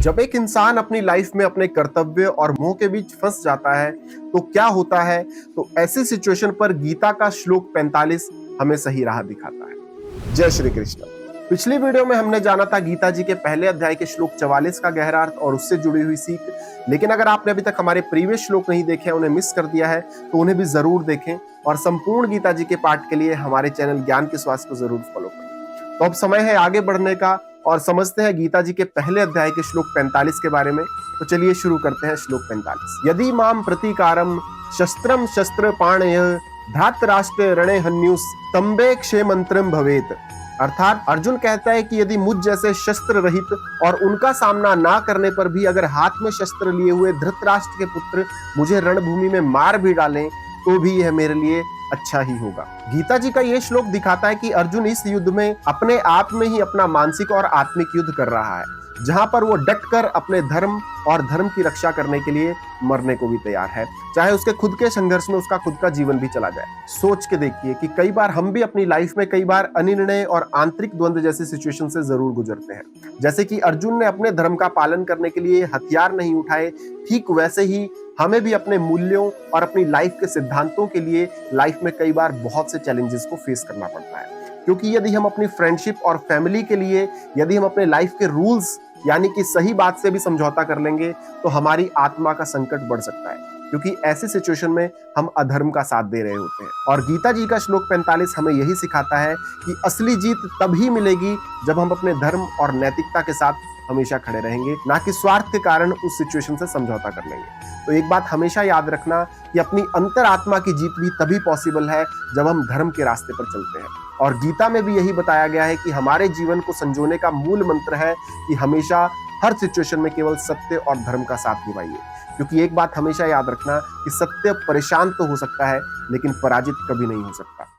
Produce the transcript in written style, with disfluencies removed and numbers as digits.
जब एक इंसान अपनी लाइफ में अपने कर्तव्य और मोह के बीच फंस जाता है तो क्या होता है। तो ऐसी सिचुएशन पर गीता का श्लोक 45 हमें सही राह दिखाता है। जय श्री कृष्ण। पिछली वीडियो में हमने जाना था गीता जी के पहले अध्याय के श्लोक 44 का गहरा अर्थ और उससे जुड़ी हुई सीख। लेकिन अगर आपने अभी तक हमारे प्रीवियस श्लोक नहीं देखे, उन्हें मिस कर दिया है, तो उन्हें भी जरूर देखें और संपूर्ण गीता जी के पाठ के लिए हमारे चैनल ज्ञान के श्वास को जरूर फॉलो करें। तो अब समय है आगे बढ़ने का और समझते हैं गीता जी के पहले अध्याय के श्लोक 45 के बारे में। तो चलिए शुरू करते हैं श्लोक 45। यदि माम प्रतीकारम शस्त्रम शस्त्र पाणय धातराष्ट्र रणे हन्युस तंबे क्षे मंत्रम भवेत। अर्थात अर्जुन कहता है कि यदि मुझ जैसे शस्त्र रहित और उनका सामना ना करने पर भी अगर हाथ में शस्त्र लिए हुए धृतराष्ट्र के पुत्र मुझे रणभूमि में मार भी डालें तो भी यह मेरे लिए अच्छा ही होगा। गीता जी का यह श्लोक दिखाता है कि अर्जुन इस युद्ध में अपने आप में ही अपना मानसिक और आत्मिक युद्ध कर रहा है, जहां पर वो डटकर अपने धर्म और धर्म की रक्षा करने के लिए मरने को भी तैयार है, चाहे उसके खुद के संघर्ष में उसका खुद का जीवन भी चला जाए। सोच के देखिए कि कई बार हम भी अपनी लाइफ में कई बार अनिर्णय और आंतरिक द्वंद्व जैसी सिचुएशन से जरूर गुजरते हैं। जैसे कि अर्जुन ने अपने धर्म का पालन करने के लिए हथियार नहीं उठाए, ठीक वैसे ही हमें भी अपने मूल्यों और अपनी लाइफ के सिद्धांतों के लिए लाइफ में कई बार बहुत से चैलेंजेस को फेस करना पड़ता है। क्योंकि यदि हम अपनी फ्रेंडशिप और फैमिली के लिए यदि हम अपने लाइफ के रूल्स यानी कि सही बात से भी समझौता कर लेंगे तो हमारी आत्मा का संकट बढ़ सकता है, क्योंकि ऐसी सिचुएशन में हम अधर्म का साथ दे रहे होते हैं। और गीता जी का श्लोक 45 हमें यही सिखाता है कि असली जीत तभी मिलेगी जब हम अपने धर्म और नैतिकता के साथ हमेशा खड़े रहेंगे, ना कि स्वार्थ के कारण उस सिचुएशन से समझौता कर लेंगे। तो एक बात हमेशा याद रखना कि अपनी अंतर आत्मा की जीत भी तभी पॉसिबल है जब हम धर्म के रास्ते पर चलते हैं। और गीता में भी यही बताया गया है कि हमारे जीवन को संजोने का मूल मंत्र है कि हमेशा हर सिचुएशन में केवल सत्य और धर्म का साथ निभाइए। क्योंकि एक बात हमेशा याद रखना कि सत्य परेशान तो हो सकता है लेकिन पराजित कभी नहीं हो सकता।